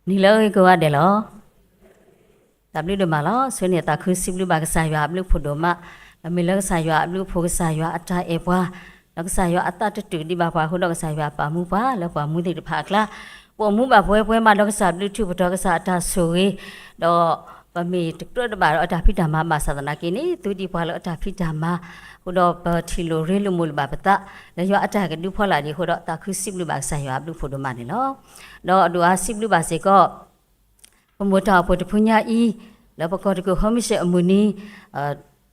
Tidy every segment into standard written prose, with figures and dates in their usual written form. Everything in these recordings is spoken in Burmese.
นี่เลยก็ว่าเดี๋ยวตับลูกดูมาแล้วส่วนเนี่ยตาคือสิบลูกบากสายว่าลูกผู้ดูมาแล้วมีเลิกสายว่าลูกผู้สายว่าอัตราเอว่าแล้วก็สายว่าอัตราจะตื่นดีบากว่าคนเราก็สายว่าป่ามูป่าแล้วป่ามูติดผักละป่ามูแบบเว้ยมาแล้วก็สายลูกที่ผู้ดูก็สายอัตราสวยแล้วป่ามีตึกตัวบาร์อัตราพิจารณามาศาสนากินี่ตัวดีพอแล้วอัตราพิจารณาคนเราเปิดที่โลเรลมูลบาปตะแล้วย้อนอัตรากันดูพอละดีคนเราตาคือสิบลูกบากสายว่าลูกผู้ดูมาเนี่ยเนาะแล้วดูอาสิบลูกบากเสก็พอหมดเอาพอจะพูดยาอีแล้วประกอบกับเขาไม่ใช่อมุนี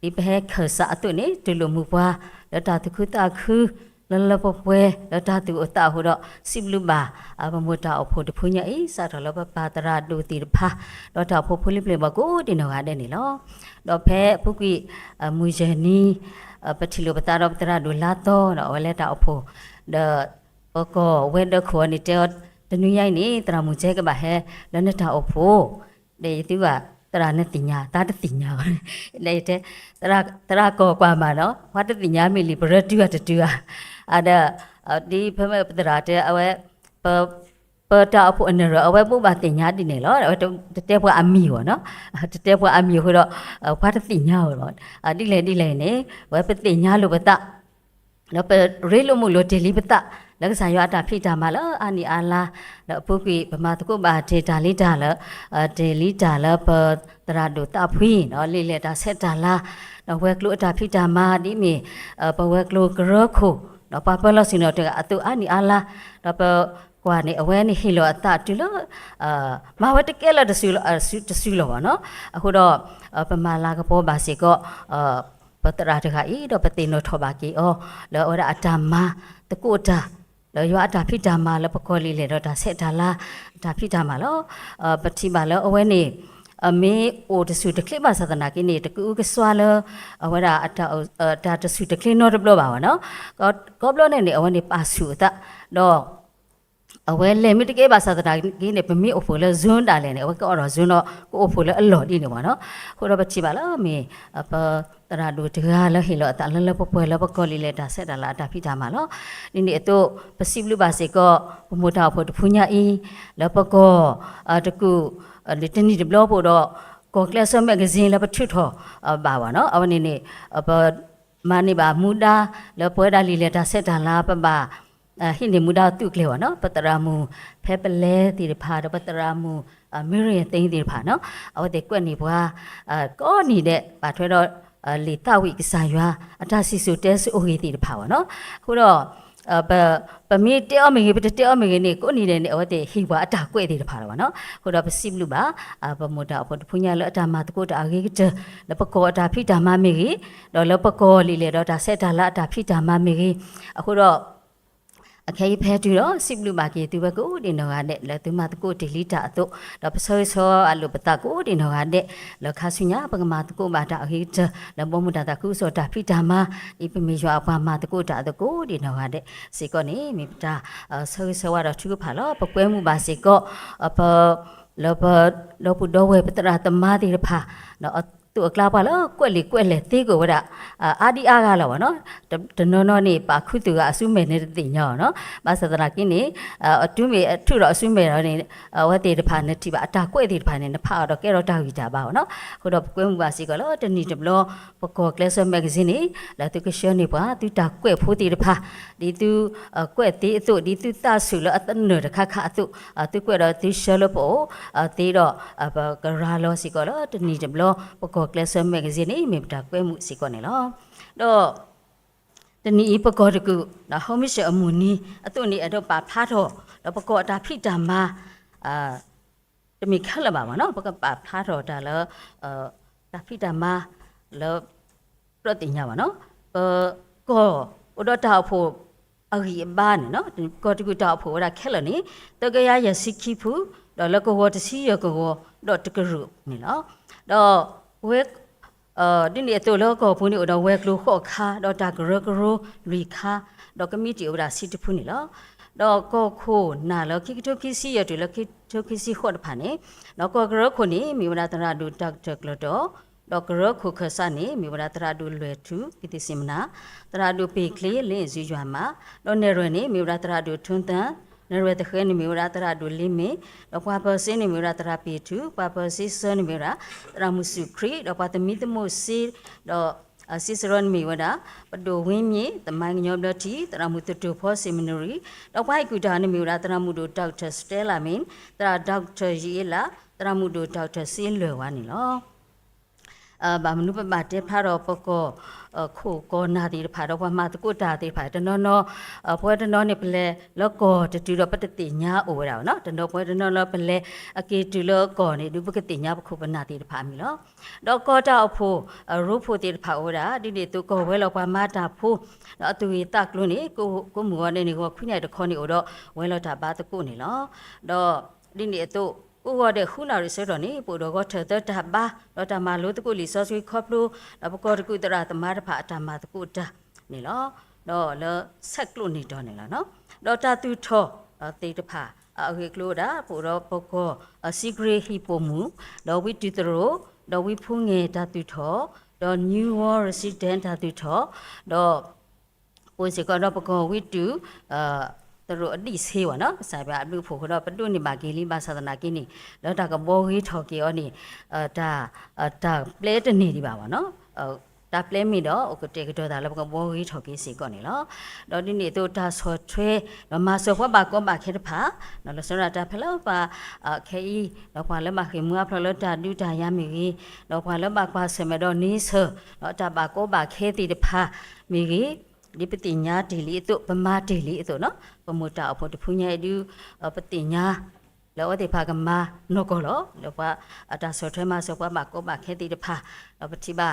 ที่ไปให้เกิดสะตัวนี้ตัวลมุว่าแล้วตาตุคือตาคือแล้วเราพบเวแล้วตาตุตาหัวเราสิบลูบาพอหมดเอาพอจะพูดยาอีสัตว์เราปาตราดูตีรพาแล้วตาพอพูดเรื่องบอกกูดีหน่อยได้นี่เนาะเราแพ้พวกวิมุจนีปฏิรูปตาเราตราดูลาโตเนาะเวลาตาพอเดอก็เวเดขวนี่เจ้าตนุยัยนี่ตรามุเจก็บ่าเฮแล้วเนี่ยตาพอเดี๋ยวที่ว่าตราเนี่ยติญญาตาติญญาเลยเทตราก็กว่ามาเนาะว่าติญญามีลิบรติว่าตะอะเดดีพม่ตราเตเอาไว้เปิดตาผู้อันเนอเอาไว้ผู้บาติญญาดิเนี่ยเนาะเอาเตพวอามีวะเนาะเตพวอามีคือว่าติญญาเนาะดิเลยเนี่ยไว้ปติญญาลุปตะแล้วไปเรลุมุโลเดลิปตะแล้วก็สายว่าตาพิจามาแล้วอันนี้อาลาแล้วพวกประมาณตุกบาเจตาลิดาแล้วเดลิดาแล้วเปิดตราดูตาพีเนาะลิเลตาเซตาลาเราเวกลูตาพิจามาดิมีปเวกลูกระคูเราปะเปลสินเราเตอตุอันนี้อาลาเราเปกว่านี่เอาไว้นี่ฮิโลตาตุลมาวัดเกลตสุลวะเนาะအခုတော့ပမာလာကပေါ်ပါစီก็ปตราตะอีดอปติโนทบากีอ๋อแล้วออาตามาตะกุตาแล้วยออาตาพิจามาแล้วปกอลีเลดอตาเซตาลาตาพิจามาแล้วปฏิมาแล้วเอาไว้นี่เมโอตสุตะคลิบาศาสนากินี่ตะกุกสวาลเอาไว้อาตาตาตสุตะคลิโนรบลบาวะเนาะก็บลเนี่ยเอาไว้นี่ปาสุตะดอกเอาไว้เลยมิตรเก็บภาษาตะกี้เนี่ยเป็นมีโอฟูเลซุนดาเลยเนี่ยเอาไว้ก็อรซุนเนาะก็โอฟูเลอลอดีเนี่ยวะเนาะคนเราปฏิบัติแล้วมีปตราดูถึงแล้วเห็นแล้วแต่แล้วพอเปิดแล้วพอกอลีเลตาเสร็จแล้วตาพิจามาแล้วนี่ตัวปฏิบัติบาสิก็มุดเอาพอทุพญาอีแล้วพอก็ตะกูดิตนี่ดิบล้อพอดก็เคลสแมกซีนแล้วพอชุดบ่าวเนาะเอาวันนี้พอมานี่บ่ามุดาแล้วพอดาลีเลตาเสร็จแล้วปะบ่าหินมุดาตุกเลวะเนาะปตรามูเพเปเลติรพาปตรามูมิเรติงติรพาเนาะเอาเด็กกว่านี่ว่าก็นี่เด้ปาทวดลีตาวิกษายว่าอัตสิสุเตสโอหิติรพาวะเนาะခုတော့ပမီတဲအမေပတဲအမေနေကိုနေတယ်ဟိုတဲ့ဟိဝအတာကွဲ့တယ်ဖာတော့เนาะခုတော့ပစိဘလူပါပမတာဖဖညာလအတာမတကိုတာဂေကလပကောအတာဖိတာမမေကြီးတော့လပကောလီလေတော့ဒါဆက်တာလအတာဖိတာမမေကြီးအခုတော့အခေဖဲတူတော့စိဘလူမာကေသူဘကိုဒီနော်ကတဲ့လဲသူမတကိုဒီလီတာအတော့တော့ပဆွေဆောအလိုပတကိုဒီနော်ကတဲ့လခါဆုညာပကမာတကိုမာတာအခေတလဘောမတာတခုဆောတာဖိတာမဒီပမေရွာဘာမာတကိုတာတကိုဒီနော်ကတဲ့စေကောနေမိပတာဆွေဆောတော့သူဖာလောပကွဲမှုပါစေကောပလောပုတော်ဝဲပတရာတမတိရဖာနော်ตัวกลาปะแล้วกวยเลยตีกูว่าอาดีอากาแล้วเนาะตนนนี่ปาคุตุกอสุเมเนติญเนาะมาศาสนากินี่ตุเมทุรอสุเมเนาะนี่วะติตะพาเนติบะอตากวยติตะพาเนนะพาดอกแกรอตาวิตาบ่าเนาะခုတော့กวยမှုပါစီကလောတနီတဘလပကောကလဆမဂဇင်းนี่လာตุกเชนี่ป่ะตุตากวยဖိုติตะพาဒီตุกวยติอตุဒီตุตาสุลอตนรคะคะอตุตุกวยดอติเชลโปติดอกราลอสิกลตนีตบลปกကလဆမဂဇင်းนี่มีตากวยမှုสิกเนี่ยเนาะတော့ตนีปกตกุนะเฮามิเชอมุนีอตุนี่อดปาพาทอแล้วปกตาพิตามาจะมีขั้นละบ่าวเนาะปกปาพาทอตาแล้วตาพิตามาแล้วปรติญญาวะเนาะก็อุดตาโพอริบ้านเนาะก็ตกุตาโพว่าแค่ละนี่ตกยายสิกิผู้แล้วก็วตสิยก็ดอตกรุนี่เนาะดอเวกดินี่ตัวแล้วก็ผู้นี่ดอเวกลูข้อคาดอตากรกโรลีคาดอกมีติอุดาสิตผู้นี่เนาะดอกก็โคน่ะแล้วคิดทุกคิสิยตุแล้วคิดทุกคิสิขอดผ่านนี่แล้วก็กรกคนนี้มีเวลาตราดูตักจักละดอดอกรกคุขสานี่มีเวลาตราดูเลทุกิติสิมนาตราดูปีคลีเลซิจวามาดอเนรนี่มีเวลาตราดูทุนตา nere te khene mi ora tara do limi do kwa pa se ni mi ora tara pi tu pa pa se so ni mi ora tara musu kri do pa te mi te mo si do Sisteron mi wada pado wimi the mang nyoblati tara mutu to for seminary do pai ku da ni mi ora tara mu do Dr. Stella min tara Dr. Yela tara mu do Dr. Sin lwe wa ni lo ba manu pa te pha ro poko kho ko na ti pha ro pa ma ta ko ta ti pha ta no pwe ta no ni ple lo ko ta tu ro pa ti nya o ra no ta no pwe ta no lo ple a ke tu lo ko ni du pa ke ti nya pa kho pa na ti pha mi lo do ko ta pho ro pho ti pha o ra di ni tu ko we lo pa ma ta pho a tu yi tak lo ni ko mu wa ni ko khu nya ta kho ni o do we lo ta ba ta ko ni lo do di ni tuကိုရတဲ့ခုနာရစတော့နေပိုတော့ကထတဲ့တဘာတော့တမလို့တကူလီဆော့ဆွေခေါပလို့တော့ပကောတကူတရာတမတဖာအတမတကူတာနေလောတော့လဆက်ကလို့နေတော့နေလားနော်တော့တတူထောတေတဖာအခေကလို့တာပိုတော့ပကောစီဂရေဟီပိုမူတော့ဝိတူတရောတော့ဝိဖုန်ငယ်တတူထောတော့ new war resident တတူထောတော့ပိုစကတော့ပကောဝိတူတရအဒီဆေးဝနော်စာပြအလူဖို့တော့ပတုန်နေပါကီလီပါသာသနာကင်းနေတော့ဒါကဘောဟီထော်ကီယောနေဒါပလေတနေဒီပါပါနော်ဒါပလေမီတော့โอเคကတော့ဒါလည်းဘောဟီထော်ကီစီကောနေလောတော့ဒီနေ့တော့ဒါဆော့ထွဲတော့မဆော့ဘပါကောပါခဲတဖာနော်လစရတာဖလောပါခဲဤတော့ပါလည်းမခေမွားဖလောတာဒူတာရမီတော့ပါလည်းပါဆမတော့နီးဆောတော့ဒါပါကောပါခဲတီတဖာမီဒီပတိညာဒီလီတို့ပမာဒီလီတို့နော်ပမတာအဖို့တဖူးညာဒီပတိညာလောတေဖာကမနောကောလောလောပါအတာဆောထွဲမဆောပါမကောမခဲတိတဖာလောပတိပါ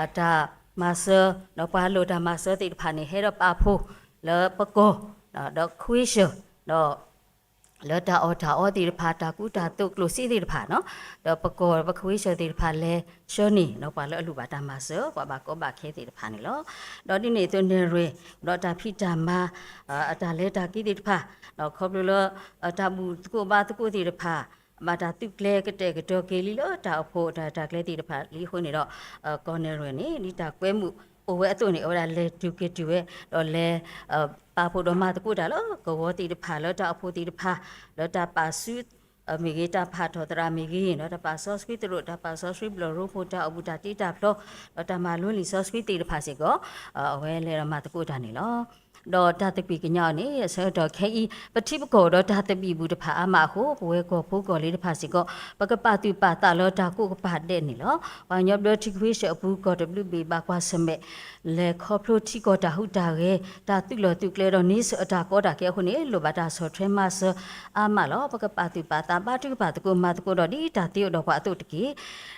အတာမဆောလောပါလိုတာမဆောတိတဖာနေဟဲတော့ပါဖို့လောပကောတော့ခွေးရှတော့လောတာအော်တာအော်တိတဖာတာကူတာတုကလိုစီတိတဖာနော်တော့ပကောပခွေးရှတိတဖာလဲရှောနီတော့ပါလောအလူပါတာမဆောပါပါကောပါခဲတိတဖာနေလောတော့ဒီနေသွနေရဲတော့တာဖိတာမအတာလဲတာကိတိတဖာတော့ခေါပလောတာဘူးတကိုပါတကိုတိတဖာမာတာတုကလေကတဲ့ကတော့ကေလီလောတာဖို့တာကလေတိတဖာလီခွနေတော့ကော်နယ်ရနေဒီတာကွဲမှုအိုဝဲအတုန်နေအော်ဒါလေဒူကေတူဝဲတော့လေပါဖို့တော့မတကူတာလောကောဝတိတဖာလောတာအဖို့တိတဖာလောတာပါစုမိဂေတာဖာထောတရာမိဂေနော်တပါဆော့စကွီတရိုတပါဆော့စကွီဘလရိုဖိုတာအဘူတာတီတာဖလောလောတာမာလွန်လီဆော့စကွီတိတဖာစီကောအဝဲလေရမတကူတာနေလောတော့ဒါတပီကညနေဆောတော့ခဲဤပတိပကောတော့ဒါတပီဘူးတဖာအမဟုဘဝဲကောဖိုးကောလေးတဖာစီကောပကပတူပါတာလောဒါကိုကပါတဲ့နေလောဘာညောဘလတိခွေးရှအဘူးကော WB ဘာကွာစမဲလေခေါပလိုတီကောတာဟုတာရဲဒါတုလောတုကလေတော့နေစအတာကောတာကဲခုနေလိုပါတာဆောထွဲမဆအမလောပကပတူပါတာပါတုပါတကိုမတကိုတော့ဒီတာတိတော့ကွာအတုတကေ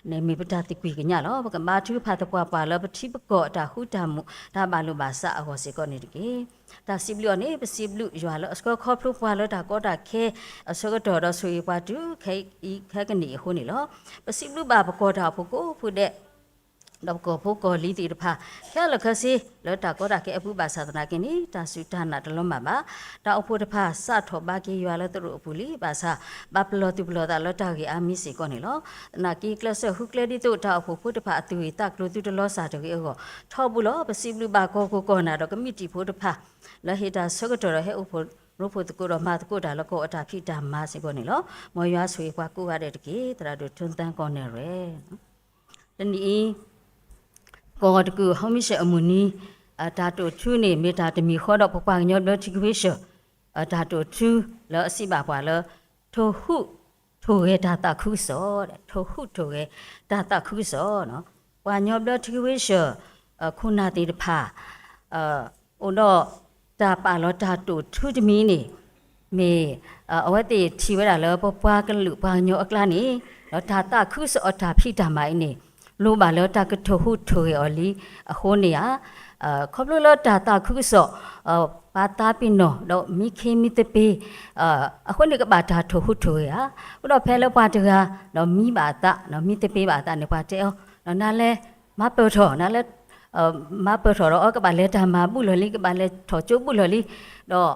နေမိပတာတိကွေကညလောပကမာတုဖာတကွာပါလောပတိပကောတာဟုတာမှုဒါပါလိုပါစအဟောစီကောနေတကေဒါစီဘလူအနေပစီဘလူရွာလောစကောခေါပလိုပွာလောဒါကောတာခဲအစကတော်တော့ဆွေပါတူခဲဤခဲကနေခုနေလောပစီဘလူပါပကောတာဖို့ကိုဖုတဲ့တော့ကိုဖို့ကိုလီတီတဖာခဲလခစီလောတာကောတာခဲအပူပါသာသနာကင်းနေတာစုတနာတလုံးမှာပါတာအဖို့တဖာစထောပါကေရွာလောသူတို့အပူလီပါစာဘပလောတူဘလောတာလောတာကေအမီစီကောနေလောနာကီကလဆဟုကလေဒီတို့တာအဖို့ဖို့တဖာအတူတကလိုတူတလောစာတကေအောထောဘူးလောပစီဘလူပါကိုနာတော့ကမိတီဖို့တဖာလဟေတာစကတော်ဟဲဥဖို့ရုပ်ဖို့တကူတော့မတကူတာလောကောအတာဖိတာမစီကောနေလောမော်ရွာဆွေကွာကိုရတဲ့တကေတရာတို့ထွန်းတန်းကောနေရဲတနည်းကောတကူဟောမိရှအမူနီဒါတို့ချူနေမေတာတမီခေါ်တော့ပပညောဘတိကွေးရှဒါတို့ချူလောအစီပါပွာလောထိုဟုထိုရဲဒါတာခုစောတဲ့ထိုဟုထိုရဲဒါတာခုစောနော်ပွာညောဘတိကွေးရှခုနာတိတဖာအိုတော့ဒါပါလောဒါတို့ထူတမီနေမေအဝတ်တီထီဝဲတာလောပပွားကလူပွာညောအကလာနေတော့ဒါတာခုစောဒါဖိတာမိုင်းနေလိုပါလောတာကထဟုထိုရလီအခိုးနေရခေါပလိုလောတာတာခုစောပါတာပိနောတော့မိခေမိတပေအခုနေကပါတာထဟုထိုရဘုတော့ဖဲလောပါတကတော့မိပါတာနော်မိတပေပါတာနေပါတဲ့နော်နားလဲမပေါ်ထောနားလဲမပေါ်ထောတော့ကပါလဲတာမပုလောလီကပါလဲထောကျုပ်ပုလောလီတော့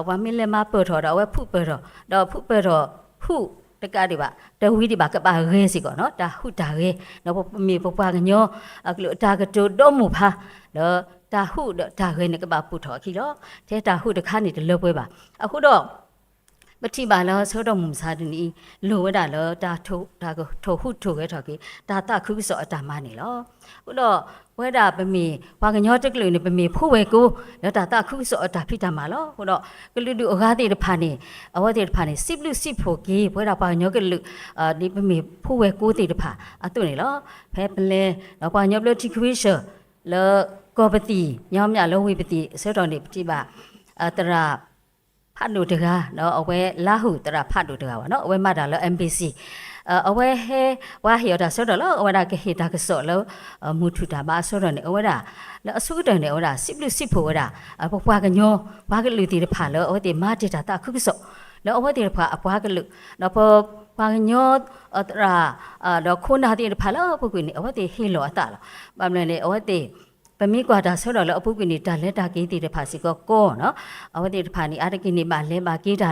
ဝါမင်းလဲမပေါ်ထောတော့ဝဲဖုပေါ်တော့ဖုပေါ်တော့ဖုတကဒီပါတဝီဒီပါကပါရဲစီကောနော်ဒါဟုတာရဲနော်မေပပွားကညောအကလုတာကတိုတော့မူဖာနော်ဒါဟုဒါရဲနေကပါပူထော်ခီတော့တဲတာဟုတခါနေတလွပွဲပါအခုတော့ ပတိပါလောဆောတော်မူစားတနီလိုဝဒလောဒါထိုဒါကိုထိုဟုထိုခဲထော်ကေဒါတခုစောအတမနေလောခုတော့ဝဲတာပမီဝါကညောတက်ကလူနေပမီဖိုးဝဲကိုလောဒါတခုစောအတဖိတမလောခုတော့ကလူလူအကားတေတဖာနေအဝတ်တေတဖာနေစစ်လူစစ်ဖို့ကေဝဲတာပါညောကလူဒီပမီဖိုးဝဲကိုတေတဖာအတုနေလောဖဲပလဲလောပါညောပလတိခွေးရှလောကောပတိညောင်းမြလောဝိပတိဆောတော်နေပတိပါတရာဖတ်လို့တကားနော်အဝဲလာဟုတရာဖတ်လို့တကားပါနော်အဝဲမှတ်တာလော MBC အဝဲဟဲဝါဟီယောတာဆိုတော့လောအဝဲတာကဟီတာကဆောလောမူထူတာပါဆိုတော့နေအဝဲတာလောအစုတယ်နေအဝဲတာစစ်လူစစ်ဖို့ဝဲတာဘွားကညောဘွားကလူတီတဖာလောအဝဲတီမာတီတာတာခုကဆောလောအဝဲတီတဖာအဘွားကလူနော်ဘွားကညောတရာတော့ခုနာတီတဖာလောပုကွေနေအဝဲတီဟီလောအတာလောဗမလဲနေအဝဲတီပမိကွာတာဆိုတော့လည်းအပုကွေနေတာလက်တာကီးတီတဖာစီကောနော်အဝတိတဖာနီအာတကိနေပါလဲပါကီးတာ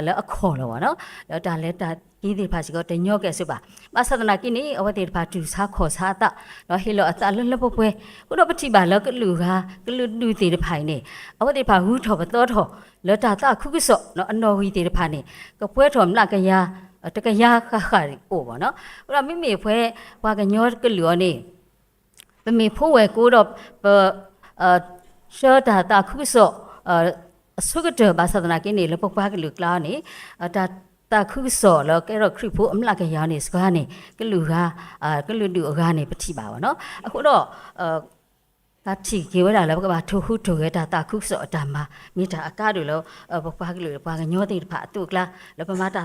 လည်းအခေါ်လို့ပေါ့နော်แล้วတာလက်တာကီးတီဖာစီကောတညော့ကဲဆိုပါမသဒနာကိနေအဝတိတဖာတူစားခေါ်စားတာနော်ဟီလောအတလလပပွဲခုတော့ပတိပါလောကလူကလူလူတီတဖာနေအဝတိဖာဟူထောပတော်ထောလက်တာတာခုကဆောနော်အနော်ဝီတီတဖာနေကပွဲထောမလကရတကရခခရီပို့ပေါ့နော်ခုတော့မိမိဖွဲဘွာကညောကလူရောနေပမေဖိုးဝဲကိုတော့ရှောတာတာခုဆောအစုကတဘာသဒနာကိနေလပပကလူကလာနေတာတာခုဆောလောကဲတော့ခရဖို့အမလကရနေစကားနေကလူကလူတူအကားနေပတိပါပါနော်အခုတော့တာတီကေဝဲတာလည်းကဘာထိုဟုထိုခဲတာခုဆောအတမမိတာအကားတို့လောပပကလူဘာကညောတိဖာအတုကလာလပမတာ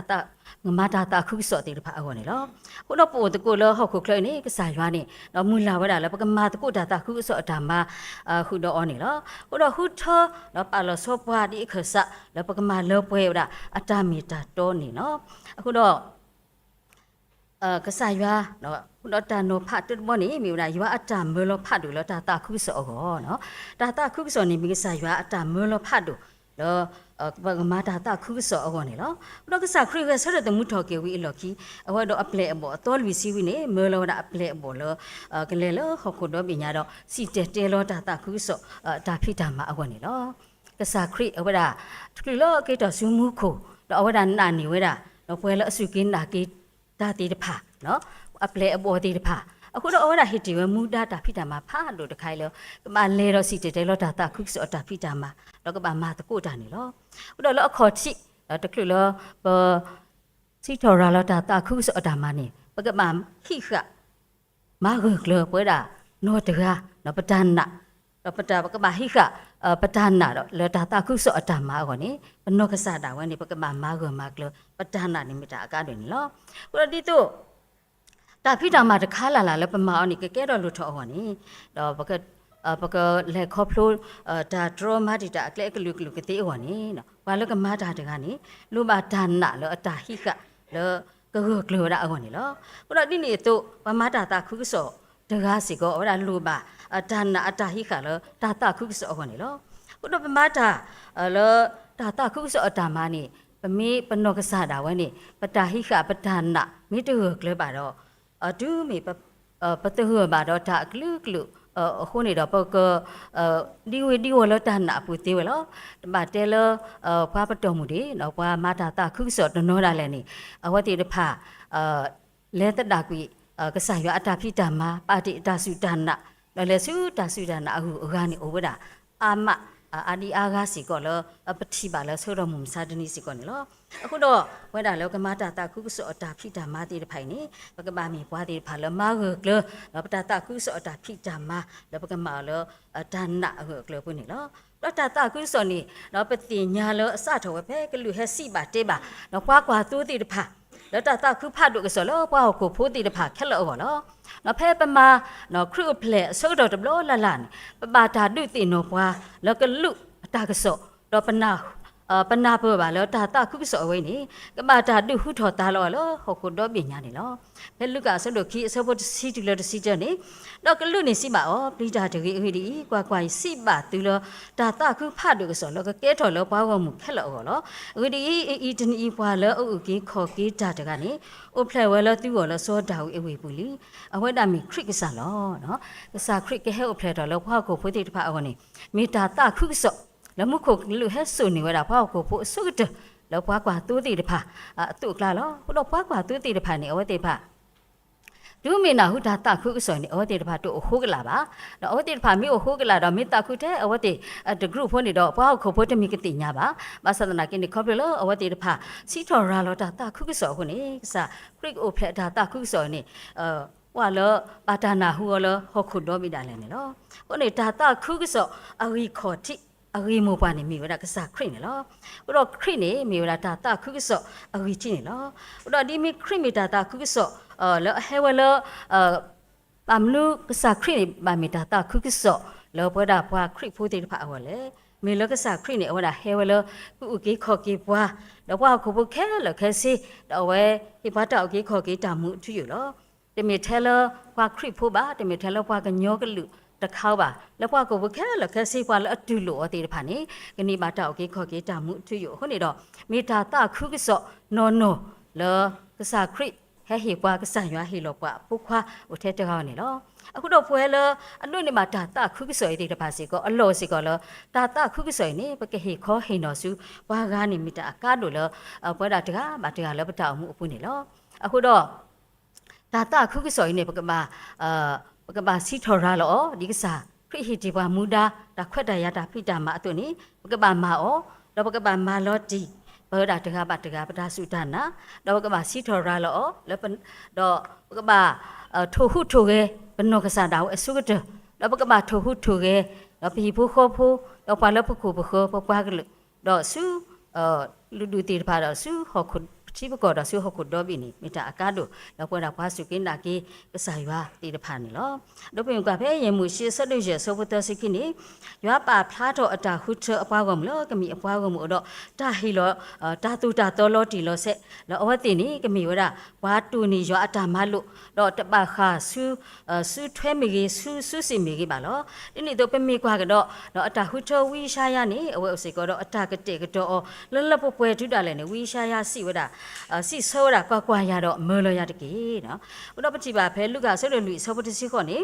ငမတာခုဆောတိဖာအောနေလောခုတော့ပို့တကူလောဟောက်ခုခလိုက်နေကစားရွာနေတော့မူလာဝဲတာလည်းပကမာတကူတာခုဆောအတမခုတော့အောနေလောခုတော့ဟုထောတော့ပါလောဆောပွားဒီခဆလည်းပကမာလောပွဲတာအတမီတာတောနေနော်အခုတော့ကစားရွာနော်ခုတော့တန်နိုဖတ်တမောနေမိဝနာရွာအတမလောဖတ်တို့လောတာခုဆောကောနော်တာခုဆောနေမိကစားရွာအတမလောဖတ်တို့လောဘဂမာတာခုဆောအောနေလောတော့ကစားခရီကဆရတဲ့မူထော်ကေဝီလော်ကီအဝတော့အပလက်အဘောတော်လူစီဝီနေမေလောတာအပလက်အဘောလောကလေလောဟခုတော့ပညာတော့စီတဲလောတာခုဆောတာဖိတာမှာအောနေလောကစားခရီအဝဒါထူလောကေတော့ဇူမူခိုတော့အဝဒါနာနေဝဲတာတော့ပွဲလောအစုကင်းတာကေတာတီတဖာနော်အပလက်အဘောတီတဖာအခုတော့အော်ဒါဟစ်တီဝမူဒါတာဖိတာမှာဖာလို့တခိုင်လောကမလဲတော့စီတဲလောတာခုဆောတာဖိတာမှာတော့ကဘာမာတကိုတာနေလောခုတော့လောအခေါ်ချိတကလူလောစီထော်ရာလောတာခုဆောတာမှာနေပကမဟိခမာဂကလပွဲတာနောတကာနော်ပဒနာတော့ပတာပကမဟိခပဒနာတော့လောတာခုဆောအတာမှာကောနေဘနောကစားတာဝဲနေပကမမာဂမကလပဒနာနိမိတာအကားတွင်လောခုတော့ဒီတော့တာဖိတာမှာတခါလာလဲပမာအောင်နေကဲတော့လို့ထော်ဟောနေတော့ပကလေခေါပလိုဒါဒရမာဒီတာအကလေကလူကတိဟောနေနော်ဘာလို့ကမာတာတကနေလူမဒါနာလောအတာဟိကလောကကလောရာဟောနေလောဘုရားဒီနေတော့ပမာတာခုဆောတကားစီကောအဲ့ဒါလူမဒါနာအတာဟိကလောတာခုဆောဟောနေလောဘုရားပမာတာလောတာခုဆောအတာမနေပမေပနောကစားတာဝဲနေပတာဟိကပဒါနာမိတူကလေပါတော့အတူမေပတဟဘာတော့တာကလူခုနေတော့ပကဒီဝလောတာနာပူသေးဝလောတမတဲလဖွာပတော်မူဒီနော်ဖွာမာတာခုဆောတနောတာလည်းနေအဝတိတဖလဲတတာကွီကဆာရအတာဖိတာမာပါတိအတာစုဒါနာလဲစုတာစုဒါနာအခုအခါနေဩဝဒအာမအာဒီအာဂါစီကောလောပတိပါလောဆိုတော့မုံစာတနီစီကောနေလောအခုတော့ဝဲတာလောကမတာခုဆောအတာဖိတာမာတိတဖိုင်နေပကဘာမီဘွားတိဖာလောမာဂကလောပတာခုဆောအတာဖိတာမာလောပကမာလောဒါနာအခုကလောပုနေလောပတာခုဆောနေလောပတိညာလောအစတော်ဝဲဖဲကလူဟက်စီပါတေးပါလောပွားကွာသူတိတဖာလောတာခုဖတ်တို့ကဆောလောပွားကိုဖိုးတိတဖာခက်လောဟောလောနော်ဖဲပမာနော်ခရုဖလက်အစိုးတော်တဘလောလာလာပပါတာဒုတိနောပွားလောကလူအတာကဆောတော့ပနာဘောပါလောတာခုဆောဝိနေကမတာဒုဟုထောတာလောဟောခုတော့ပညာနေလောဖဲလူကဆောတို့ခီအစောဘတ်စီတူလောတစီချနေတော့ကလူနေစီပါဩပလီတာတကြီးအဟိဒီကွာစီပါသူလောတာခုဖတ်တို့ကဆောလောကကဲထော်လောပွားဝမှုခက်လောဟောလောအဟိဒီအီတနီပွားလောအုတ်ကြီးခေါ်ကေးတာတကနေအိုဖလက်ဝဲလောသူ့ော်လောစောတာဝေဝေပူလီအဝဲတာမီခရစ်ကစားလောနော်ကစားခရစ်ကဟဲအိုဖလက်တော်လောဖွားကိုဖွေးတိတဖာအောနေမီတာခုဆောလမှုခုလူဟဲဆုနေဝဲတာဖွားကိုဖို့ဆုကတ แล้วပွားกว่าตู้ตีตะพาตุกลาလောခုတော့ပွားกว่าตู้ตีตะพานี่อวติพาဒုမေနာဟုဒါတာခုကစောနေအဝတိတဖာတို့ဟုတ်ကလာပါတော့အဝတိတဖာမြို့ဟုတ်ကလာတော့မေတာခုတဲ့အဝတိတဂရုဖို့နေတော့ပွားခုဖို့တမီကတိညာပါဘာသဒနာကိနေခေါပလောအဝတိတဖာစီထော်ရာလောဒါတာခုကစောခုနေစာခရစ်အိုဖလက်ဒါတာခုကစောနေဝါလောပါတာနာဟုလောဟခုတော့မိတာလဲနေလောခုနေဒါတာခုကစောအဝီခေါ်တိအဝီမောပါနေမိဝဒကစားခရစ်နေလောဘတော့ခရစ်နေမိဝဒဒါတာခုကစောအဝီကြည့်နေလောဘတော့ဒီမိခရစ်မီဒါတာခုကစောแล้วเฮวลปามลูกษาครินี่บามิตาตาคุกษอแล้วบ่ดาพวาคริผู้ติพะเอาเลยมีแล้วกษาครินี่เอาว่าเฮวลกูอุกิขอกิพวาแล้วว่ากูบ่แค่แล้วแค่สิเอาไว้อีบ่ตาอุกิขอกิตามุทุอยู่เหรอแต่มีเทเลพวาคริผู้บาแต่มีเทเลพวากันยอกะลุตะเข้าบ่าแล้วว่ากูบ่แค่แล้วแค่สิพวาแล้วตุโลติพะนี่กนี่บ่ตาอุกิขอกิตามุทุอยู่คนนี้ดอกมีตาตาคุกษอนอแล้วกษาคริဟဲဟေပွားကဆန်ရွာဟေလောပွားပုခွာဥထဲတကောင်းနေလောအခုတော့ပွဲလအလွတ်နေမှာဒါတာခုကစောရတဲ့တပါစီကောအလောစီကောလောဒါတာခုကစောရနေပကဟေခေါ်ဟိနော်စုဘွားကားနေမိတာအကားလို့လောပွဲတာတကားမတကားလောပတောက်မှုအပုနေလောအခုတော့ဒါတာခုကစောရနေပကပါစီထော်ရာလောဒီကစားခရဟိတီပွားမူဒါဒါခွက်တရတာဖိတာမအတုနေပကပါမာအောတော့ပကပါမာလောတီဘောဒါတကပါတကပဒါစုဒနာတော့ကပါစီထော်ရာလောလပတော့ကပါထိုဟုထိုကေဘနောကစားတာအစုကတတော့ကပါထိုဟုထိုကေတော့ပြီဖို့ခေါ်ဖို့တော့ပါလပခုပခေါ်ပပွားကလတော့စုလူဒူတီပါတော့စုဟောခုချိပကောတော့စုဟောခုတော့ပြီနိမိတာအကားတို့တော့ပွားတာပွားစုကင်းတာကေကစားရွာတီတဖာနေလောတော့ပြင်ကဖဲရင်မှုရှေဆက်လို့ရဆောဖတစိခိနိရွာပါဖလားတော့အတာဟုထအပွားကောင်မလို့ကမိအပွားကောင်မို့တော့တာဟီလောတာတူတာတော်လောတီလောဆက်လောအဝတိနိကမိဝရဝါတူနီရွာအတာမလို့တော့တပခါဆူထွဲမီကြီးဆူစီမီကြီးပါလောဒီနေ့တော့ပမိကွာကတော့တော့အတာဟုထဝီရှာယာနိအဝဲအစိကတော့အတာကတဲ့ကတော့လလပပွဲထူတာလဲနေဝီရှာယာစီဝဒစီဆောရာကွာရတော့မေလောရတကေနော်ဘုတော့ပချိပါဖဲလူကဆွဲလို့လူဆောပတစီခေါနေ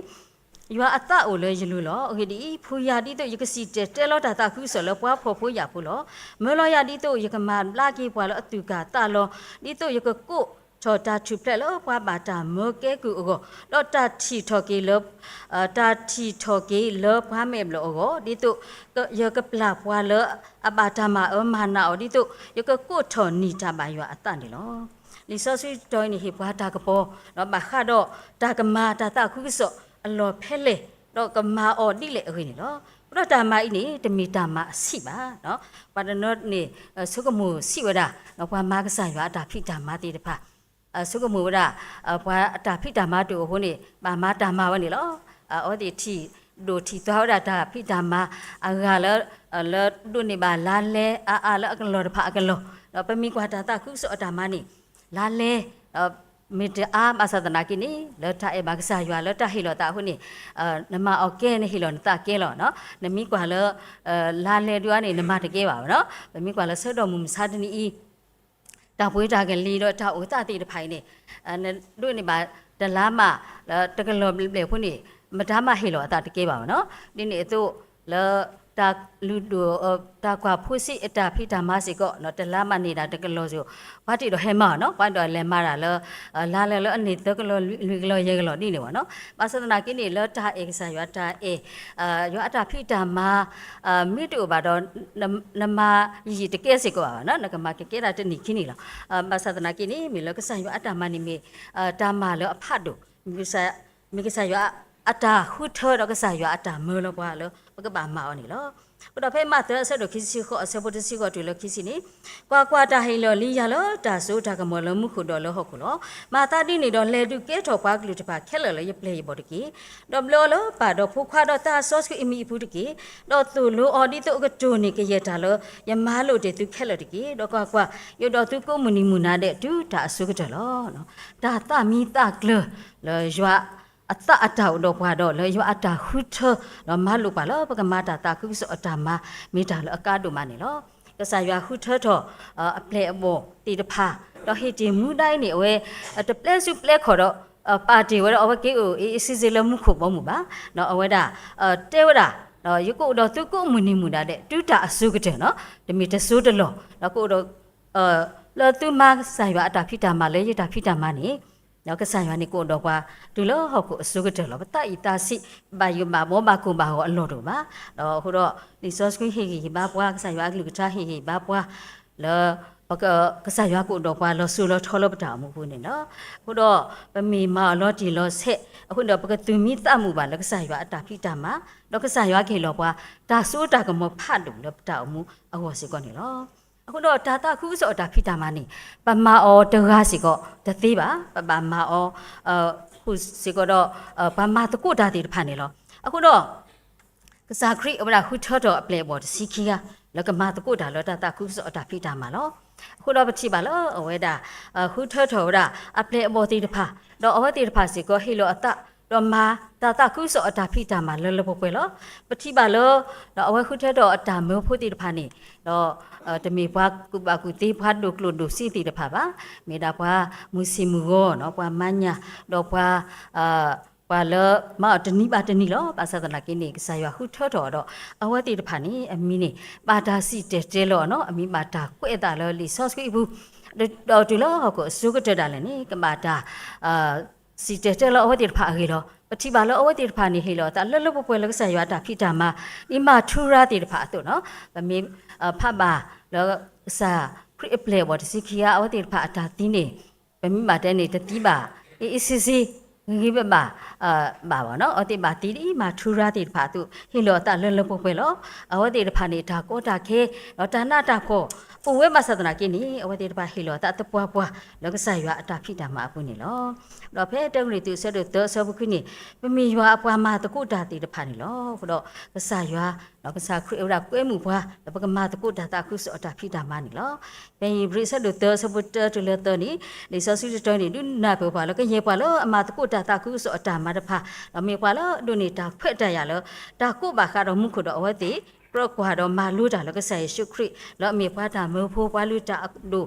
ရွာအတအိုလဲရလူလောโอเคဒီဖူယာဒီတော့ယကစီတဲလောတာတာခုဆောလောပွားဖို့ဖို့ရဖို့လောမေလောရဒီတော့ယကမလာကေပွားလောအတူကတာလောဒီတော့ယကကိုချောတာထူပလက်လောပွားပါတာမောကဲကူအောတော့တာထီထော်ကေလောတာထီထော်ကေလောပွားမဲမလောအောဒီတော့ယကပလာပွားလောအပါတာမအမနာအောဒီတော့ယကကိုထော်နီတာပါရွာအတန်တယ်လောလီဆောဆွီတိုင်းနေဟိပွားတာကပေါ်တော့မခါတော့တာကမာတာတာခုဆောအလောဖဲလေတော့ကမာအော်ဒီလေအခုနေနော်ဘုရားတာမိုင်းနေတမီတာမစီပါနော်ပါဒနော့နေဆုကမှုစီဝဒနော်ဘာမာကဆာရွာတာဖိတာမတိတဖာဆုကမှုဝဒဘာတာဖိတာမတူဟိုနေဘာမာတာမဝနေလောအော်ဒီတီဒိုတီသောတာဖိတာမအဂါလောဒုနေပါလာလဲအာလောအကလောတဖာအကလောနော်ပမီကွာတာခုဆောအတာမနေလာလဲမိတအားမသဒနာကိနေလောတာအေဘာကဆာရွာလောတာဟီလောတာခုနေနမအော်ကဲနေဟီလောတာကဲလောနော်နမိကွာလောလာလေတွားနေနမတကဲပါနော်နမိကွာလောဆောတော်မူမစားတနီဤတာပွေးတာကလီတော့တာဥတတိတဖိုင်နေတို့နေပါတလားမတကလောလေခုနေမဒါမဟီလောတာတကဲပါနော်ဒီနေသူလောတာလူဒိုတာကွာဖူစီအတာဖိတာမစီကောနော်တလားမနေတာတကလောဆိုဘာတိတော့ဟဲမနော်ဘာတော့လဲမတာလောလာလဲလောအနေတကလောလူကလောရဲကလောဒီနေပါနော်ပါသဒနာကိနေလောတာအေကဆာရွာတာအေရွာအတာဖိတာမမိတူပါတော့နမရီတကဲစီကောပါနော်နကမကကဲတာတနိခိနေလောပါသဒနာကိနေမီလောကဆာရွာအတာမနိမေတာမလောအဖတ်တို့မိကဆာရွာအတာဟုထောတော့ကဆာရွာအတာမေလောပွားလောပကပါမောနေလောဘုဒ္ဓဖေမတဲ့ဆက်တော့ခီစီခေါ်အစပုတ္တစီခေါ်တွေ့လို့ခီစီနေကွာတာဟိလောလီရလောတာဆိုတာကမောလမှုခုတော်လောဟုတ်ခုလောမာတာတိနေတော့လေတုကဲထော်ပွားကလူတပါခက်လောရပလေဘောတကီတော့ဘလောလောပါတော့ဖုခွာတော့တာဆော့စ်ကအမီဖူတကီတော့သူလိုအော်ဒီတော့ကတူနေကရတာလောယမားလို့တဲ့သူခက်လောတကီတော့ကွာရတော့သူကိုမူနီမူနာတဲ့တူတာအစုကတလောနော်ဒါတာမီတာကလလောရွာအတအတောက်တော့ဘွားတော့လေရွာအတာဟုထတော့မလို့ပါလောပကမာတာတာခုဆိုအတာမမိတာလောအကားတို့မနေလောကဆာရွာဟုထတော့အပလေအဘောတီတဖာတော့ဟိတီမူတိုင်းနေဝဲတပလက်စုပလက်ခေါ်တော့ပါတီဝဲတော့အဝကေကိုအေးစီစီလမှုခုပေါ်မှုပါနော်အဝဲတာတဲဝတာနော်ယကုတော့သူကိုမူနီမူတာတဲ့တူတာအစုကတဲ့နော်ဒီမီတဆူတလောတော့ကိုတော့ လောသူမဆိုင်ရအတာဖိတာမလေရတာဖိတာမနေနော်ကဆိုင်ရနေကိုတော့ကွာဒူလောဟောက်ကိုအစုကတယ်လောပတအီတာစီဘာယမမောမကုဘာဟောအလောတော့ပါတော့ဟိုတော့ဒီဆော့စကွီဟီဘာပွားကဆိုင်ရကလူကချာဟီဘာပွားလောပကစားရွာကိုတော့ကွာလောဆူလောထောလောပတာမှုဘူးနေနော်ခုတော့ပမီမလောတီလောဆက်အခုတော့ပကသူမိတမှုပါလောကစားရွာအတာဖိတာမှာလောကစားရွာခေလောကွာဒါစိုးတာကမဖတ်လို့လောပတာမှုအဟောစီကောနေလောအခုတော့ဒါတာခုစောတာဖိတာမှာနေပမာအောတကားစီကောတသေးပါပမာအောခုစီကောတော့ပမာတကုတာတီဖတ်နေလောအခုတော့ကစားခရီအဝရခုထောတော့အပလေဘောစီခီကလောကမာတကုတာလောတာတာခုစောတာဖိတာမှာလောခုတော့ပချိပါလောအဝဲတာခုထောထောရအပလေဘောတီတဖာတော့အဝဲတီတဖာစီကောဟီလောအတတော့မာတာခုစောအတာဖိတာမှာလောလောပွဲလောပချိပါလောတော့အဝဲခုထောတော့အတာမေဖို့တီတဖာနေတော့တမီဘွားကုဘကုတေးဘွားဒုကလုဒုစီတီတဖာပါမေတာဘွားမူစီမူရောနော်ဘွားမညာတော့ဘွားပါလမတနီပါတနီလောပါစဒနာကိနေကစားရဟုထောတော်တော့အဝတိတဖာနေအမီနေပါတာစီတဲလောနော်အမီပါတာကွဲ့တာလောလီဆော့စကိဘူးတော့ဒီလောဟောကိုစုကတက်တာလည်းနေကမာတာစီတဲလောအဝတိတဖာခေလောပတိပါလောအဝတိတဖာနေဟေလောတာလှလှပပွဲလကစားရတာဖိတာမှာဒီမှာထူရာတိတဖာတော့နော်ဗမေဖတ်ပါလောစာခရစ်ပလေဝတ်စီခီယာအဝတိတဖာအတာတင်းနေဗမေမာတဲနေတတိပါအေးစီစီငိဘဘာဘာဝနော်အတိဘာတီဒီမာထူရာတိဖာတုဟီလောတာလလပုပဲလောအဝတိတဖာနေတာကိုတာခဲလောတာနာတာကိုပူဝဲမဆဒနာကိနီအဝတိတဖာဟီလောတာတပွားပွားလောကဆိုင်ရွာအတာဖိတာမှာအပုနေလောတော့ဖဲတုံရီတူဆဒတောဆဘခိနီပမီရွာအပွားမှာတကုတာတိတဖာနေလောဘတော့ကဆာရွာလောကဆာခရရကွဲမှုဘွားပကမာတကုတာတာခုစအတာဖိတာမှာနေလောဘယ်ဘရိဆဒတောဆဘတတူလတနီလေဆာစီတနီဒုနာပပွားလောကရေပွားလောအမတကုတာတာခုစအတာမှာတဖာမေပွားလောဒုနေတာဖက်တရလောတာကုဘာခါတော့မှုခုတော့အဝတိပရကွာတော့မာလူတာလောကဆိုင်ရှုခရလောမေပွားတာမေဖို့ပွားလူတာဒု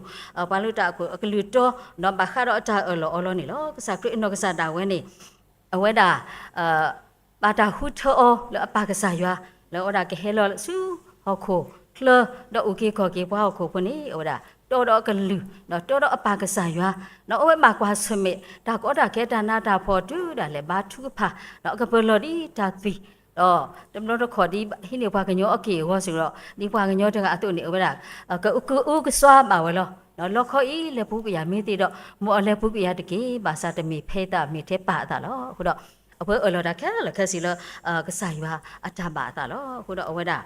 ပွားလူတာကိုအကလူတော့တော့ဘာခါတော့အတာအလောနေလောကဆာခရနောကဆာတာဝဲနေအဝဲတာပါတာဟုထောလောအပါကဆာရွာလောအဒါကဟဲလောဆူဟောခိုခလတော့โอเคခေါ်ကေပွားခိုဖုန်နေဟောဒါတော်ကလူနော်တော်အပါကစားရွာနော်အဝဲမှာကွာဆွမေဒါကောတာခဲတာနာတာဖော်တူဒါလည်းဘာထုဖာနော်ကပလော်ဒီတာသီတော့တမလို့ခေါ်ဒီဟိနေဘွားကညောအကေဟောဆိုတော့ဒီဘွားကညောတကအတုနေအဝဲတာကစွာပါဝဲလောနော်လောက်ခေါ်ဤလေဘူးကရမင်းတီတော့မော်လေဘူးကရတကေဘာသာတမီဖဲတာမိသေးပါတာလောခုတော့အဝဲအလော်တာခဲလခက်စီလောကစားရွာအတာပါတာလောခုတော့အဝဲတာ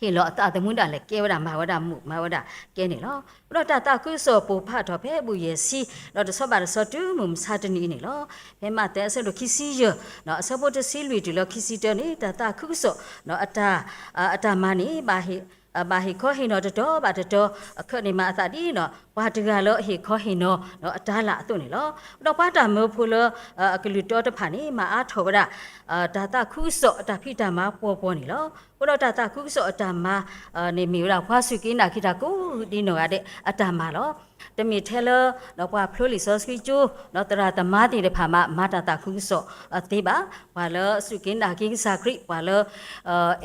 ဟေလောအတာတမွန်းတာလေကဲဝဒမာဝဒမှုမာဝဒကဲနေလောဘရတာတာကုစောပူဖတ်တော့ဖဲဘူးရစီတော့တဆောပါဆောတူမုံစာတနီနေလောဘဲမတဲဆလိုခီစီရနော်အစဖို့တစီလူတီလောခီစီတနေတာတာကုစောနော်အတာမနီဘာဟိဘာဟိခောဟိနောတတော်ဘာတတော်အခက်နေမှာအတာဒီနော်ဘာတကလောဟိခောဟိနောနော်အတားလာအတုနေလောတော့ပါတာမောဖူလအကလူတော်တဖာနေမှာအားထော်ဗဒဒါတာခုစောအတာဖိတာမှာပေါ်နေလောဘုတော့ဒါတာခုစောအတာမှာနေမီရာဖွာစုကိနာခိတာကိုဒီနော်ရတဲ့အတာမှာလောတမီထဲလတော့ပွားဖလိုလီဆော့စကီကျူတော့တရာတမာတီတဲ့ဖာမမာတာတာခုစောအသေးပါဘာလစုကိနာကိစာခရိဘာလ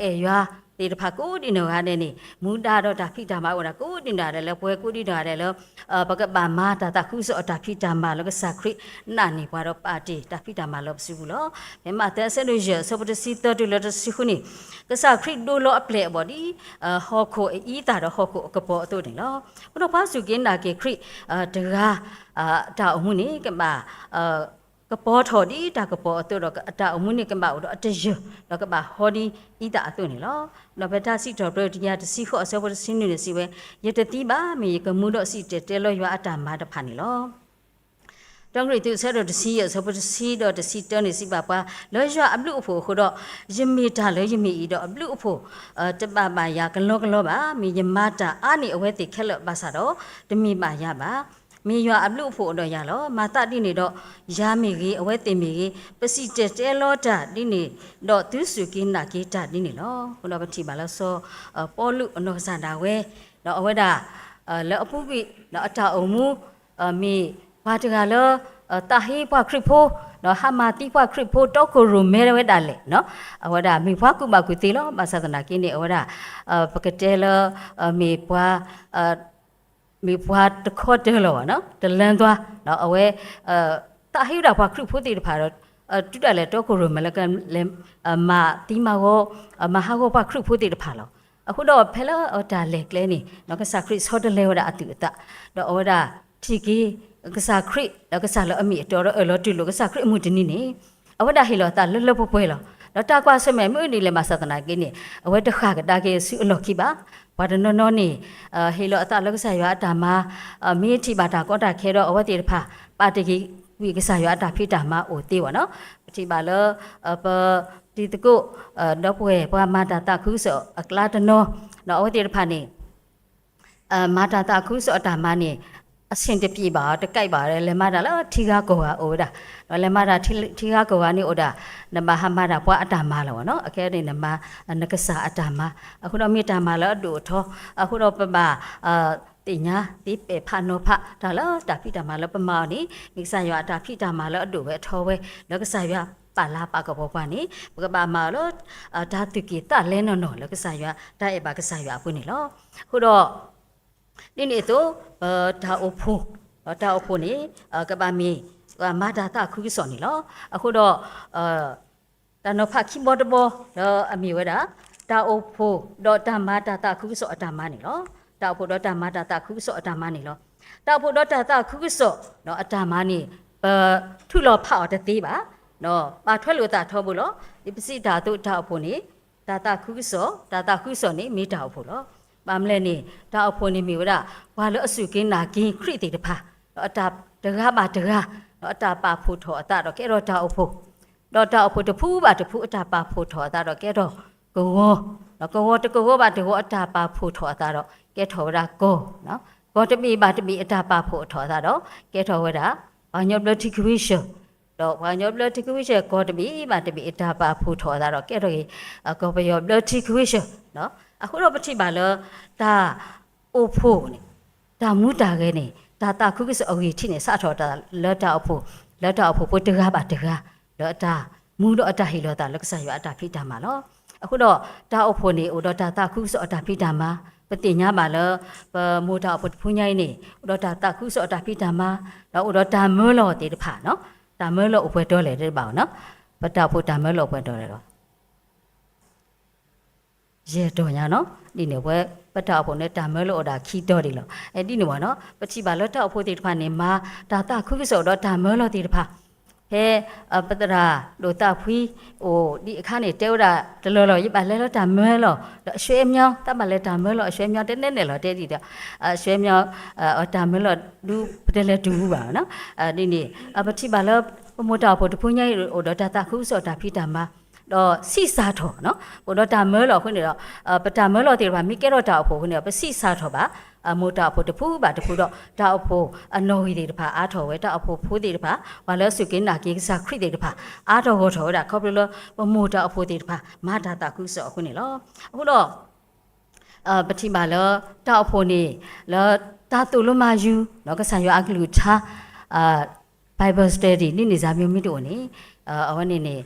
အေရွာဒီတဖာကိုဒီနော်ကနေနေမူတာတော့ဒါဖိတာမှာဟောတာကိုဒီနာတယ်လေပွဲကိုဒီနာတယ်လေဘကဘာမာတာတာခုစောတာဖိတာမှာလောကစာခရိနာနေပွားတော့ပါတီတာဖိတာမှာလောစုဘူးလောဘယ်မှာတဲဆဲလို့ရဆောပတစီတော်တူလောတစီခုနေကစာခရိဒိုလောအပလေဘော်ဒီဟောခိုအီတာတော့ဟောခိုအကပေါ်အတုနေလောဘုတော့ပါစုကင်းနာကေခရိတကားတာအမှုနေကမှာကပေါ်ထော်ဒီတာကပေါ်အတုတော့အတာအမှုနေကမှာတော့အတရတော့ကမှာဟောဒီဤတာအတုနေလောနော်ဘတာစီတော်ပရဒီယာတစီခောအစောဘစင်းနေစီပဲရတတိပါမေကမှုတော့စီတဲလောရွာအတာမာတဖာနေလောတောင်းရီသူဆဲတော့တစီရဆိုပတစီတော့တစီတန်းနေစီပါပွားလောရွာအပလူအဖို့ခုတော့ယမီတာလဲယမီဤတော့အပလူအဖို့တပပါယာကလောပါမိယမတာအာနေအဝဲတိခက်လောပါစားတော့တမိပါရပါမေရွာအပလူဖို့တော့ရလောမာတတိနေတော့ရာမီကြီးအဝဲတင်မီကြီးပစီတဲလောတာဒီနေတော့သူစုကိနာကိတာဒီနေလောဘုရားပတိပါလို့ဆိုပေါ်လူအနောစန္ဒာဝဲတော့အဝဲတာလောအပုပိတော့အတာအုံမူမေဘာတကလောတာဟိပွားခရစ်ဖိုနော်ဟာမာတိပွားခရစ်ဖိုတော့ကိုရိုမဲဝဲတာလေနော်အဝဲတာမေဖွားကုမကုတီလောမဆဒနာကိနေအဝဲတာပကတဲလောမေပွား มีพวาตะขอเตลวะเนาะตะลันตัวเนาะเอาไว้ตาหิวดาพาครุพุติพาจุดอะไรตัวกูรู้มาแล้วกันเลยมาตีมาโกมาหาโกพาครุพุติพาเราအခုတော့ဖဲလာတာလေကလေးနေတော့ကစားခရစ်ဆော်တလေဝဒအတူတာတော့အော်ဒါတီကီကစားခရစ်တော့ကစားလအမီတော်တော့အလောတူလို့ကစားခရစ်အမှုတနည်းနေအဝဒဟီလောတာလွတ်လွတ်ပွဲလောတော့တာကွာဆွေမဲ့မြို့နေလေမှာသဒနာကင်းနေအဝဒခါကတာကေစုအလောခိပါဘာဒနောနောနေဟီလောအတာလောကစားရွာတာမှာမီတီဘာတာကောတာခဲတော့အဝတိဖာပါတကီဝီကစားရွာတာဖိတာမှာအိုတေးဝနော်ပတိပါလောပဒီတကုတော့ပွဲပွားမာတာတာခုစောအကလာတနောနော်အဝတိဖာနေမာတာတာခုစောတာမနေအစင်တပြေပါတကြိုက်ပါတယ်လေမာတာလားထီကားကောဟာအိုဒါနော်လေမာတာထီကားကောဟာနေအိုဒါနမဟာမာတာပွားအတာမလောနော်အကဲနေနမနကဆာအတာမအခုတော့မြေတာမလောအတူထောအခုတော့ပပတိညာတိပေဖာနောဖဒါလောတာဖိတာမလောပမောနိမိဆာယောတာဖိတာမလောအတူပဲထောပဲလောကဆာယောပါလာပါကဘောပါနိပကပါမလောဒါတုကိတလဲနော်နော်လောကဆာယောဒါအေပါကဆာယောအခုနေလောခုတော့ဒီနေ့တော့ဒါအဖို့နေကဘာမီမာဒါတာခုစောနေလောအခုတော့တနဖခိဘောတဘောအမီဝဒါဒါအဖို့တော့တမာဒါတာခုစောအတမနေလောဒါဖို့တော့တမာဒါတာခုစောအတမနေလောဒါဖို့တော့တာခုစောနော်အတမနေထုလောဖောက်တသေးပါနော်ပါထွက်လို့တာထောဘူးလောဒီပစိဓာတုဒါအဖို့နေတာတာခုစောနေမိတာအဖို့လောပါမလဲနေတာအဖို့နေမိဝဒဘာလို့အစုကင်းနာကင်းခရစ်တေတဖာအတာတကားပါတကားတော့အတာပါဖို့ထောအတာတော့ကဲတော့တာအဖို့တော့တာအဖို့တဖူးပါတဖူးအတာပါဖို့ထောအတာတော့ကဲတော့ကိုဝတော့ကိုဝတကိုဝပါတကိုအတာပါဖို့ထောအတာတော့ကဲထောဝဒကိုနော်ကိုတမီပါတမီအတာပါဖို့ထောအတာတော့ကဲထောဝဒဘာညော blood circulation တော့ဘာညော blood circulation ကိုတမီပါတမီအတာပါဖို့ထောအတာတော့ကဲတော့ကိုဘယော blood circulation နော်အခုတော့ပတိပါလောဒါအိုဖို့နေဒါမူတာခဲနေတာခုကစအဝီထိနေစထောတာလောတာအဖို့ပိုတကားပါတကားလောတာမူတော့အတဟီလောတာလက္ခဏာရအတာဖိတာမှာလောအခုတော့ဒါအဖို့နေအိုတော့ဒါခုစအတာဖိတာမှာပတိညာပါလောမူတာအဖို့ဖူးညိုင်းနေအိုတော့ဒါခုစအတာဖိတာမှာတော့အိုတော့ဒါမောလောတေတဖာနော်ဒါမောလောအပွဲတော်လေတဲ့ပါနော်ပတဖို့ဒါမောလောအပွဲတော်လေတော့ရေတော်ညာနော်ဒီနေဝဲပတ္တအဖို့နဲ့တာမဲလို့တာခီတော်ဒီလောဒီနေပါနော်ပချိပါလို့တောက်ဖို့တေတဖာနေမာဒါတာခုကစောတော့တာမဲလို့တေတဖာဟဲပတ္တရာလို့တာဖွီဟိုဒီအခါနေတဲဝတာတလောလောရပါလဲလို့တာမဲလို့အရွှဲမြောင်းတတ်မလဲတာမဲလို့အရွှဲမြောင်းတဲနဲ့လို့တဲဒီတော့အရွှဲမြောင်းတာမဲလို့ဒူပတဲလဲဒူပါနော်ဒီနေပချိပါလို့မို့တာဖို့တဖူးညိုင်းဟိုတော့တာခုစောတာဖိတာမာတော့စီစားထောနော်ဘိုတော့တာမဲလောခွနေတော့ပတာမဲလောတေပါမိကဲတော့တာအဖို့ခွနေတော့ပစီစားထောပါမိုတာအဖို့တဖူးပါတဖူးတော့တာအဖို့အနော်ဟီတေတဖာအားထောဝဲတာအဖို့ဖိုးတေတဖာဘာလဲစုကင်းနာကေကစားခရစ်တေတဖာအားထောဟောထောတာခေါပလလောမိုတာအဖို့တေတဖာမာတာတာခုစောခွနေလောအခုတော့ပတိပါလောတာအဖို့နေလောတာတူလမယူလောကဆန်ရအကလူချာBible study နိနေစာမျိုးမိတို့နေအဝနေနေ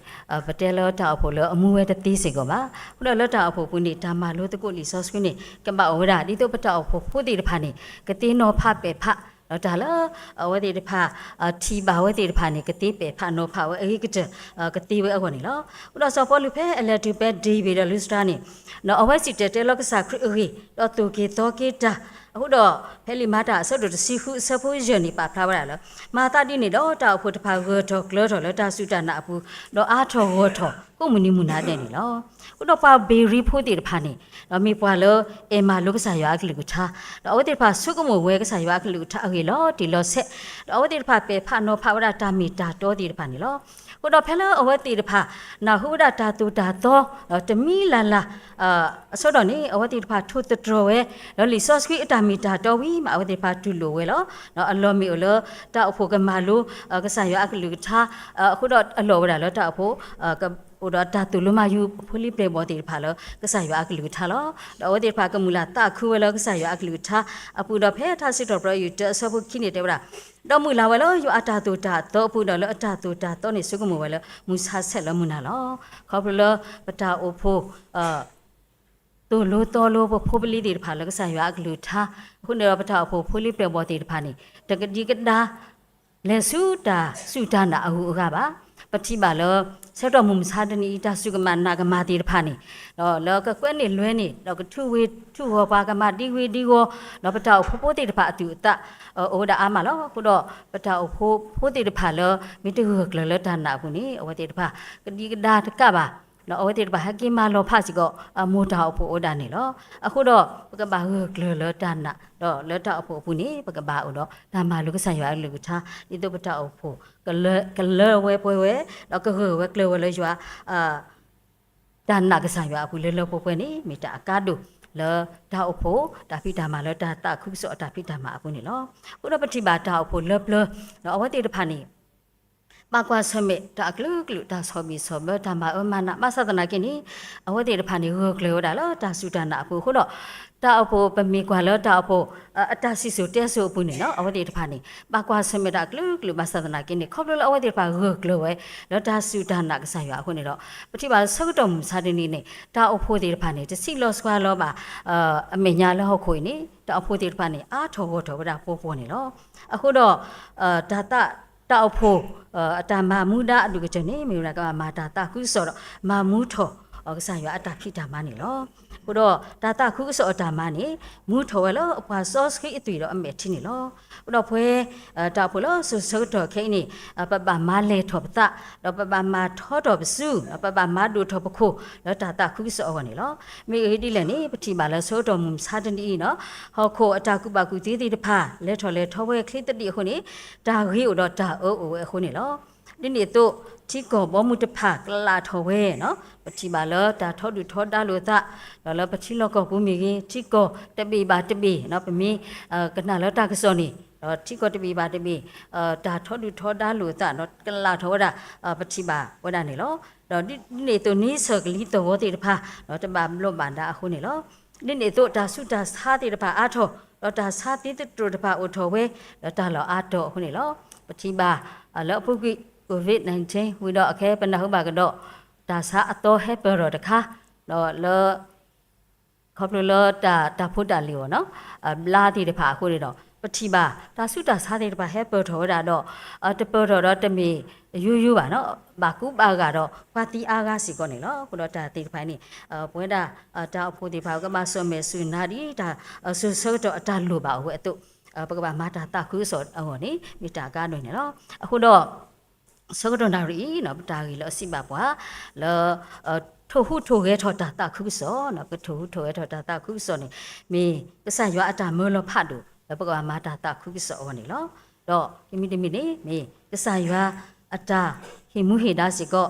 ပတဲလောတာအဖို့လောအမှုဝဲတသိစေကောပါခုတော့လောတာအဖို့ပုနေဓမ္မလောတကုလီဆော့စခွနေကမ္ဘာဝရဒီတော့ပတာအဖို့ဖုတိတဖာနေကတိနောဖပေဖတော့ဒါလောဝတိတဖာထီပါဝတိတဖာနေကတိပေဖနောဖဝဲအေကတကတိဝဲအခွနေလောခုတော့ဆော်ပေါ်လူဖဲအလက်တူပဲဒီဗီဒလူစတာနေနော်အဝဲစီတဲလောကစားခရအေတော့တူကေတော့ကေတာအခုတော့ဖဲလီမာတာဆော့တို့စီခုဆဖိုးဂျန်နေပါဖလာပါလားမာတာဒီနေတော့တာဖို့တဖာဂေါ်တော့ဂလော်တော့လတာစုတနာအပူတော့အားထောဝေါ်ထောကိုမနီမူနာတဲ့နေလောခုတော့ပါဘေရီဖို့တေတဖာနေတော့မိပွာလောအေမာလုကဆာရွာကလူကထားတော့အတေတဖာဆုကမဝဲကဆာရွာကလူထားအေလောဒီလောဆက်တော့အတေတဖာပေဖာနောဖာဝရတာမီတာတော်တေတဖာနေလောခုတော့ဖဲလောအဝဲတေတဖာနာဟုဒတာတူတာတော့တမီလာလာအစောတော့နေအဝဲတေတဖာထုတတော်ဝဲတော့လီဆော့စကွီအတာမီတာတော်ဝီမအဝဲတေတဖာတူလိုဝဲလောနော်အလောမီအလောတာအဖို့ကမာလိုကဆာရွာကလူထားအခုတော့အလောဝရလောတာအဖို့ဟိုတော့တာတူလမယူဖိုလီပလေဘောတီဖာလောကဆာရွာကလူထားလောတော့ဒီဖာကမူလာတာခုဝဲလောကဆာရွာကလူထားအပူတော့ဖဲထားစစ်တော့ပရယူတဆဘခိနေတယ်ဗလားတော့မူလာဝဲလောယူအတာတူတာတော့အပူတော့လောအတာတူတာတော့နေစုကမူဝဲလောမူဆာဆက်လောမူနာလောခေါပလောပတာအိုဖိုတ ตัวโลตัวโลพบลิติดผ่านแล้วก็ใส่ยากลูท่าคุณเราไปถ่ายพบลิเปลบอติดผ่านนี่แต่ก็ดีก็ได้เลสุดานะหูกะบะปฏิบัติแล้วเสร็จแล้วมุมซาดนี่ตาสุกมันนากมาติดผ่านนี่แล้วก็กวนนี่ล้วนนี่เราก็ทุหัวปากมาดีหัวเราไปถ่ายพบติดผ่านติดตาโอดาอามาแล้วคุณเราไปถ่ายพบติดผ่านแล้วมีตัวหัวกเลยตาหนาคนนี้เอาไว้ติดผ่านก็ดีก็ได้ก็บ่าเราเอาไว้ติดบ่าให้กินมาเราพาสิก็มูดเอาผู้โอดานี่แล้วคุณเราก็บ่าเลยตาหนาแล้วตาเอาผู้นี้ก็บ่าอุดตามาลูกก็ใส่ยาลูกท่านี่ตัวไปถ่ายผู้ก็เลยเว้ยแล้วก็เว้ยเลยว่าตาหนาก็ใส่ยาผู้เลยผู้นี้มีแต่อากาศดูแล้วตาอุปตาพิธามาแล้วตาคุกสอตาพิธามาผู้นี้เนาะคุณเราปฏิบัติตาอุปเลยแล้วเอาไว้ติดผ่านนี่มากกว่าสมัยตากลึกตาสอบตามานะมาสัตนากินี่เอาไว้ติดผ่านนี่เลยได้แล้วตาสุดานะผู้คุณเราตาอุปเป็นมีกว่าแล้วตาอุปตาสิสุเตสุผู้นี้เนาะเอาไว้ติดผ่านนี่มากกว่าสมัยตากลึกมาสัตนากินี่ครบแล้วเอาไว้ติดผ่านเลยแล้วตาสุดานะก็ใส่ยาผู้นี้เนาะปฏิบัติสักตมสาดินีนี่ตาอุปติดผ่านนี่จะสิลอสกว่าแล้วบ่อเมญาแล้วเขาคุยนี่ตาอุปติดผ่านนี่อาทวดาผู้นี่เนาะအခုတော့ဒါတောက်ဖို့တာမာမူဒအဒုကချနေမြေရကမာတာခုဆိုတော့မာမူထောကစားရအတာခိတာမနေလောကိုတော့တာခုဆိုအတာမနေမူထောဝဲလောအပွားဆော့စ်ခိအတွေ့တော့အမေထင်းနေလောကိုတော့ဖွဲတောက်ဖို့လောဆိုတော့ခိနေပပမာလေထောပတာတော့ပပမာထောတော့ပစုပပမာဒူထောပခုလောတာခုဆိုအောနေလောမေဟိတိလည်းနေပတိပါလဲဆိုတော့မစာတနီနော်ဟောခိုအတာကုပကူတီတီတဖာလဲထောဝဲခိတတိခုနေတာဂိတော့တာအိုဝဲခုနေလောဒီနေ့တော့ที่ก็บ่มุตะผักลาทอเวเนาะปฏิบาลตาทอดุทอดาโลตะแล้วปฏิโลก็ผู้มีที่ก็ตะบีบาตะบีเนาะเป็นมีกะนาแล้วตากะซอนี่ที่ก็ตะบีบาตะบีตาทอดุทอดาโลตะเนาะกะลาทอวดาปฏิบาวดานี่เนาะဒီနေ့တော့နီးစကလီတော့တဲ့တဖာတော့တဘာလို့ဘာသာအခုနေလို့ဒီနေ့တော့ဒါစုတာစားတဲ့တဖာအားထောတော့ဒါစားတဲ့တူတဖာအထောဝဲတော့ဒါလောအားတော့အခုနေလို့ပတိပါလောပုကိCOVID-19 ဝိတော့အခဲပနဟုတ်ပါကတော့ဒါစားအတော့ဟဲ့ပြောတော့တခါတော့လောခေါပလောတာဖုတ်တာလီရောနော်လာတဲ့တဖာအခုနေတော့ပတိပါဒါစုတာစားတဲ့တဖာဟဲ့ပြောတော့တာတော့တပေါ်တော့တမီယူပါနော်ဘာကူပါကတော့ပါတီအားကားစီကောနေလို့ကိုတော့တာတိဖိုင်နေပွဲတာတာအဖို့ဒီဘာကမဆွမဲဆွနာဒီဒါဆောတော့အတလို့ပါဟုတ်အတုပကဘာမာတာခုဆိုဟောနေမိတာကားနေနော်အခုတော့စကတော့နာရီနော်တာကြီးလို့အစီပါပွားလောထိုရဲထောတာခုဆိုနော်ကထိုရဲထောတာခုဆိုနေမိပစရွာအတာမေလို့ဖတ်တူပကဘာမာတာခုဆိုဟောနေလို့တော့ကိမိတမိနေမိပစရွာအတာဟိမူဟိဒါစီကော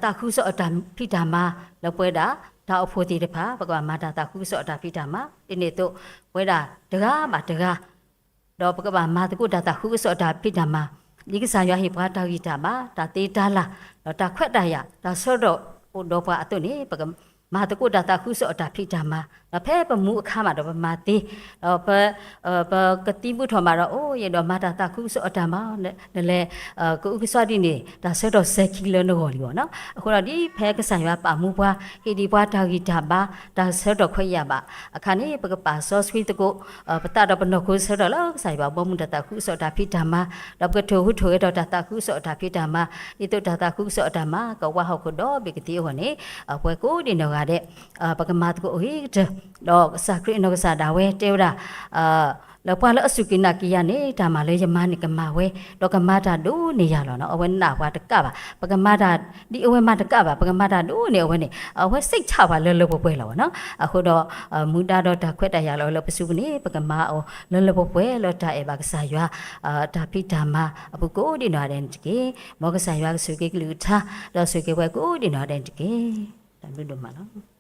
တာခုဆိုအတာဖိတာမာလောပွဲတာဒါအဖို့တီတဖာပကဘာမာတာခုဆိုအတာဖိတာမာဒီနေ့တော့ပွဲတာတကားပါတကားတော့ပကဘာမာတကုတာခုဆိုအတာဖိတာမာဒီကစားရဟိပါတာဂီတာမာတာတေတာလာတော့တာခွက်တာရဒါဆော့တော့ဟိုတော့ပါအတုနေပကမာတကုတာခုဆိုအတာဖိတာမာတော့ဖဲပမှုအခါမှာတော့မာတေတော့ပကတိမှုထော်မှာတော့အိုးရတော့မာတာခုဆိုအတာမာလည်းကိုဥပစွာဒီနေဒါဆော့တော့7ကီလိုနော်လီပေါ့နော်အခုတော့ဒီဖဲကစားရပါမှုပွားဟိဒီပွားတာဂီတာပါဒါဆော့တော့ခွက်ရပါအခါနေပကပါဆော့ဆွီတကုပတတော့ပနခုဆော့တော့လောက်ဆိုင်ပါဘောမှုတာခုဆိုအတာဖိတာမာတော့ကထိုရတော့တာခုဆိုအတာဖိတာမာဒီတော့တာခုဆိုအတာမာကဝါဟောက်တော့ဘေကတိဟောနေပွဲကိုဒီနော်ကတဲ့ပကမာတကုဟိတော့စာခရinoကစားတာဝဲတဲဝတာလောပွားလအစုကိနာကီယနေတာမလဲယမနိကမဝဲတော့ကမတာဒူနေရလောနော်အဝဲနာဘွားတကပါပကမတာဒီအဝဲမတကပါပကမတာဒူနေအဝဲနေအဝဲစိတ်ချပါလောလောပွဲလောနော်အခုတော့မူတာတော့တာခွက်တရလောလောပစုကနေပကမအောလောလောပွဲလောတာအေဘာကစားရွာတာဖိတာမအပုကိုဒီနော်တဲ့တကေမောကစားရွာဆွေကေကလူသာတော့ဆွေကေပွဲကိုဒီနော်တဲ့တကေတမ်လူတို့မနော်